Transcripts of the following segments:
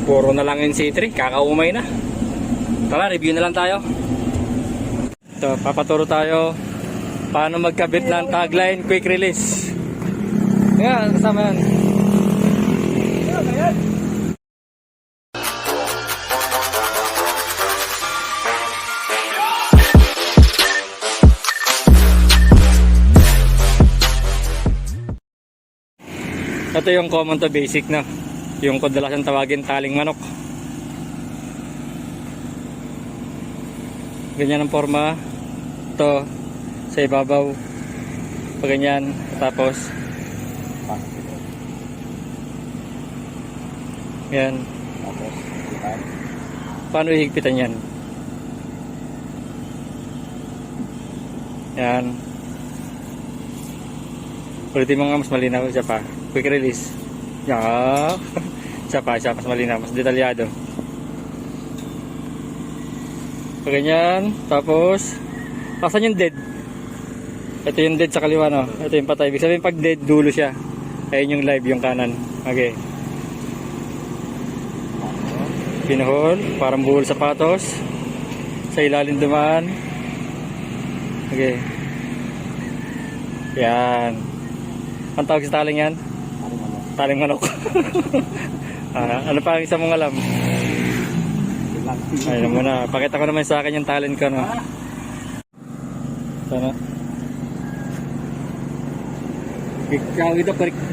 Puro na lang yung C3, kakaumay na. Tara, review na lang tayo. Ito, papaturo tayo paano magkabit ng tagline quick release. Yan, kasama yan. Ito yung common to basic na. Yung kadalasan tawagin taling manok. Ganyan ang forma. Ito sa ibabaw. Pag ganyan. Tapos yan. Paano ihigpitan yan? Yan. Ulitin mo nga mas malinaw. Isa pa. Quick release. Yan. Isa pa. Mas malinaw. Mas detalyado. Pag ganyan. Tapos pasan yung dead. Ito yung dead sa kaliwa, no? Ito yung patay. Ibig sabihin pag dead, dulo siya. Ayun yung live, yung kanan. Okay. Pinuhol. Parang buhol sapatos. Sa ilalim dumaan. Okay. Yan. Ang tawag sa taling yan? Taling manok. Ano pa ang isa mong alam? Ayun muna. Pakita ko naman sa akin yung talent ko, no? Sana.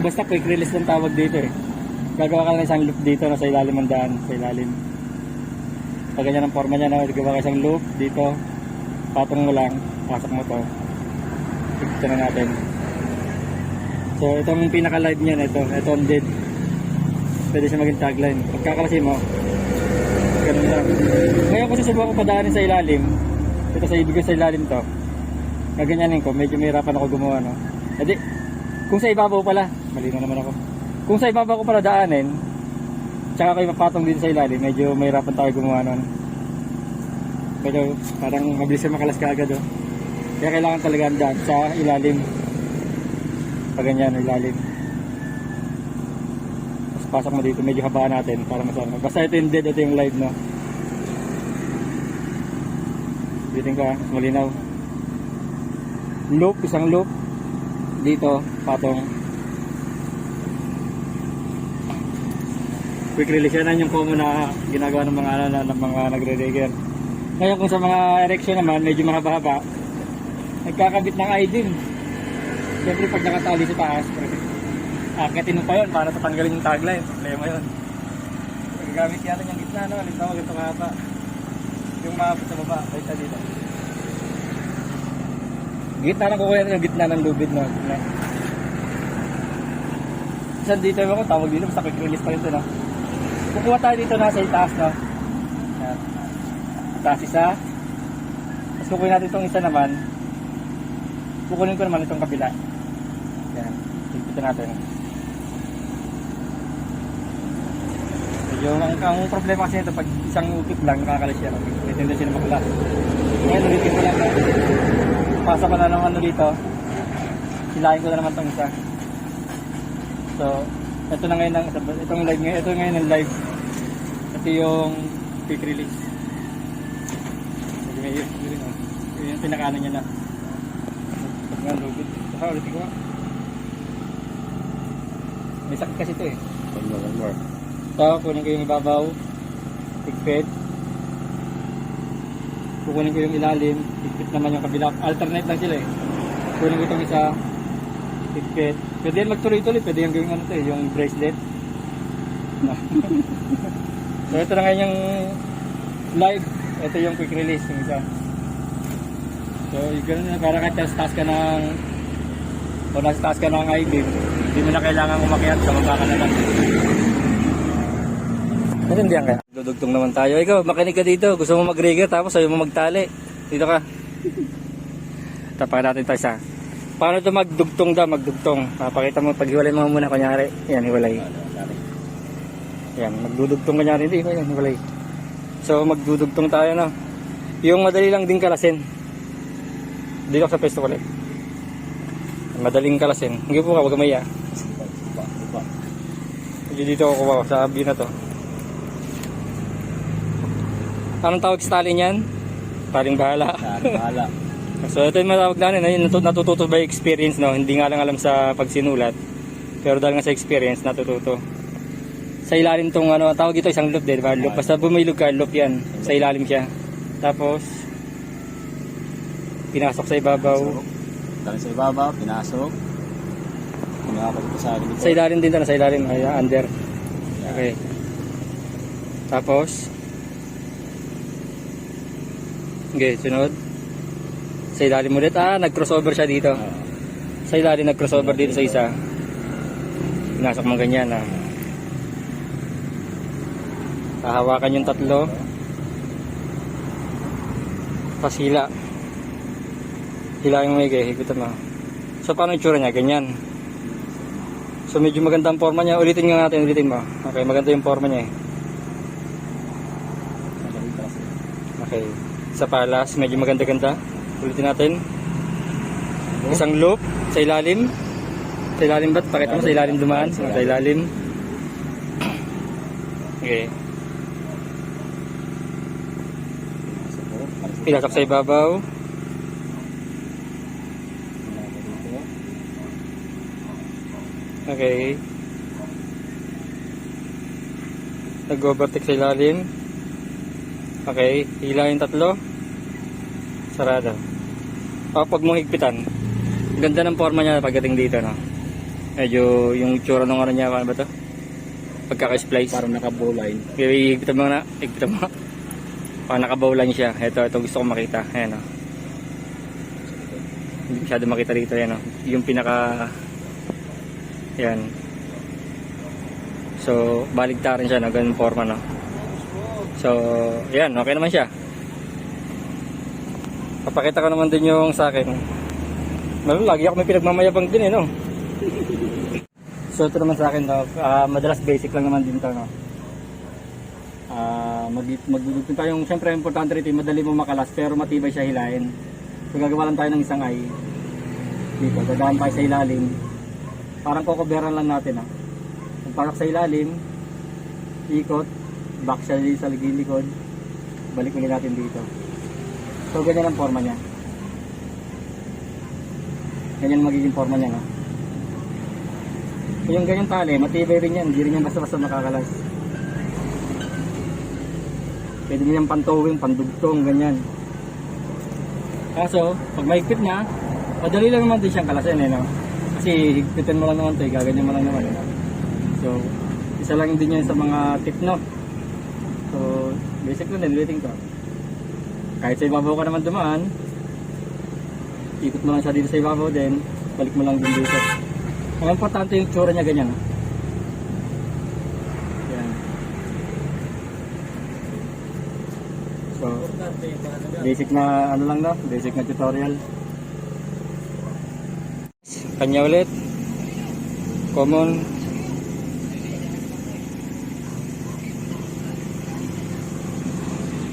Basta quick release ng tawag dito eh. Gagawa ka ng isang loop dito na sa ilalim ng daan. Sa ilalim. Pag ganyan ang forma niya, no? Gagawa ka isang loop dito. Patong mo lang. Pasok mo to. Ito na natin. So itong pinaka live niyan, ito ang dead. Pwede siya maging tagline. Pagkakalasin mo, ganun lang. Ngayon kung susubukan ko padaanin sa ilalim, ito sa ibig ko sa ilalim to, gaganyanin ko, medyo mahirapan ako gumawa, no? Edi, kung sa ibabaw pala, mali na naman ako. Kung sa ibabaw ko pala daanin, tsaka kayo mapatong dito sa ilalim, medyo mahirapan tayo gumawa nun. Pero parang mabilis na makalas ka agad, oh. Kaya kailangan talaga daan sa ilalim. Pag ganyan, ilalim. Tapos pasok mo dito, medyo habaan natin para masama. Basta ito yung dead, ito yung live, no? Bitin ka, mas malinaw. Loop, isang loop. Dito, patong. Quick release yan yung common na ginagawa ng mga nagre-rigger. Ngayon kung sa mga erection naman, medyo mahaba-haba, nagkakabit ng idle. Siyempre pag nakatali sa taas, akitin mo pa yun para tatanggalin yung tagline. Problema yun. Gagamit natin yung gitna, no? Halimbawa ganito kahaba. Yung maabot sa baba, kahit dito. Gitna na kukuha natin yung gitna ng lubid, no? Isa dito ako, tawag dito, basta quick release pa rin ito, no? Kukuha tayo dito nasa itaas, no? Yan. Itaas isa. Tapos kukuha natin itong isa naman. Kukunin ko naman itong kabila. Yan. Tigpitan natin. Yung ang problema kasi ito, pag isang ukit lang, nakakalas siya. May tendency na makulas. Ngayon, ulitin ko lang. Pasa ko na ng ano dito. Silahin ko na naman itong isa. So, ito na ngayon, itong live ngayon. Ito ngayon ang live. Ito yung quick release. Yun yung pinakaano niya na. Nga lubid. Saka ulitin ko nga. May sakit kasi ito eh. One more. Ito, kunin ko yung ibabaw. Higpit. Kukunin ko yung ilalim. Higpit naman yung kabila. Alternate lang sila eh. Kunin ko itong isa. Higpit. Pwede yan magtuloy-tuloy. Pwede yung gawin ano ito eh. Yung bracelet. So ito na ngayon yung live. Ito yung quick release. Yung isa. So, gano'n na, para kahit nasa taas ka ng o nasa taas ka ng I-beam, hindi mo na kailangan umakyat, sa baba ka na lang. Natindihan ka? Dudugtong naman tayo. Ikaw, makinig ka dito. Gusto mo mag-rigger, tapos ayaw mo magtali. Dito ka. Tapakan natin ito isa. Paano ito magdugtong daw? Magdugtong. Papakita mo, paghiwalay mo muna, kunyari. Yan, hiwalay. Yan, magdudugtong kunyari. Hindi, yan, hiwalay. So, magdudugtong tayo, no? Yung madali lang din kalasin. Dito sa pwesto ulit. Madaling kalasin. Hindi po ka, wag maya. Dito ako kumawa sa view na to. Anong tawag sa tali niyan? Taling bahala. Bahala. So ito yung matawag natin, natututo by experience, no? Hindi nga lang alam sa pagsinulat. Pero dahil nga sa experience, natututo. Sa ilalim tong ano, tawag ito isang loop din, diba? Loop. Basta bumilog ka, loop yan. Sa ilalim siya. Tapos, pinasok sa ibabaw. Dali sa ibabaw, pinasok. Pinakapag ko sa likod. Sa ilalim din na, sa ilalim. Ay, under. Okay. Tapos, okay, sunod. Sa ilalim ulit. Nag-crossover siya dito. Sa ilalim, nag-crossover dito sa isa. Pinasok mo ganyan, hahawakan yung tatlo. Pasila. Hilahin mo higutan mo. So, paano yung tsura niya? Ganyan. So, medyo maganda ang forma niya. Ulitin mo. Okay, maganda yung forma niya. Okay. Sa palas, medyo maganda-ganda. Ulitin natin. Isang loop sa ilalim. Sa ilalim ba't? Pakita mo sa ilalim dumaan. Sa ilalim. Okay. Pinasok sa ibabaw. Okay. Nag-overtake sa ilalim. Okay. Hilahin tatlo. Sarado. Pag mong higpitan. Ganda ng forma niya pagdating dito, no? Medyo yung tsura ng ano niya, ano ba to? Pagkaka-splice. Parang naka-bowline. Higpitan mo na. Higpitan mo. Parang naka-bowline siya. Ito gusto ko makita. Ayan, no? Hindi masyado makita dito, yan, no? Yung pinaka... Yan. So, baligtarin siya, no? Ganun forma, no? So, yan. Okay naman siya. Papakita ko naman din yung sa akin. Lagi ako may pinagmamayabang din, no? So, ito naman sa akin, no? Madalas basic lang naman din to, no? Magdudugtong tayong, siyempre importante rito, madali mo makalas, pero matibay siya hilahin. So, gagawa lang tayo ng isang eye. Dito, dadaan tayo sa ilalim. Parang kukuberan lang natin, Kung parang sa ilalim, ikot, back siya sa likod, balik ulit natin dito. So ganyan ang forma niya. Ganyan magiging forma niya, no? Yung ganyan tali, matibay rin yan, hindi rin yan basta-basta makakalas. Pwede niyang pantowing, pandugtong, ganyan. Kaso, pag mahigpit niya, madali lang naman din siyang kalasin, no? Kasi higpitin mo lang naman ito, gaganyan mo lang naman. So, isa lang din yan sa mga tip, no? So, basic lang din, ulitin ko. Kahit sa ibabaw ka naman dumaan, ikot mo lang siya dito sa ibabaw din, balik mo lang din dito. Ang importante yung tsura niya ganyan. Yan. So, basic na ano lang, no? Basic na tutorial. Kanya ulit. Common.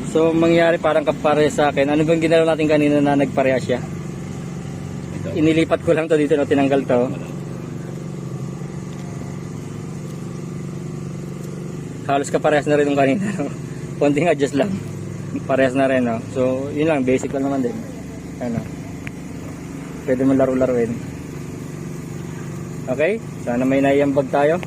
So, mangyari parang kapareha sa akin. Ano bang ginalaw natin kanina na nagpareha siya? Inilipat ko lang to dito, no? Tinanggal to. Halos kaparehas na rin yung kanina, no? Konting adjust lang. Parehas na rin, no? So, yun lang. Basic lang naman din. Ano? Pwede mo laro-laruin. Okay? Sana may naiambag tayo.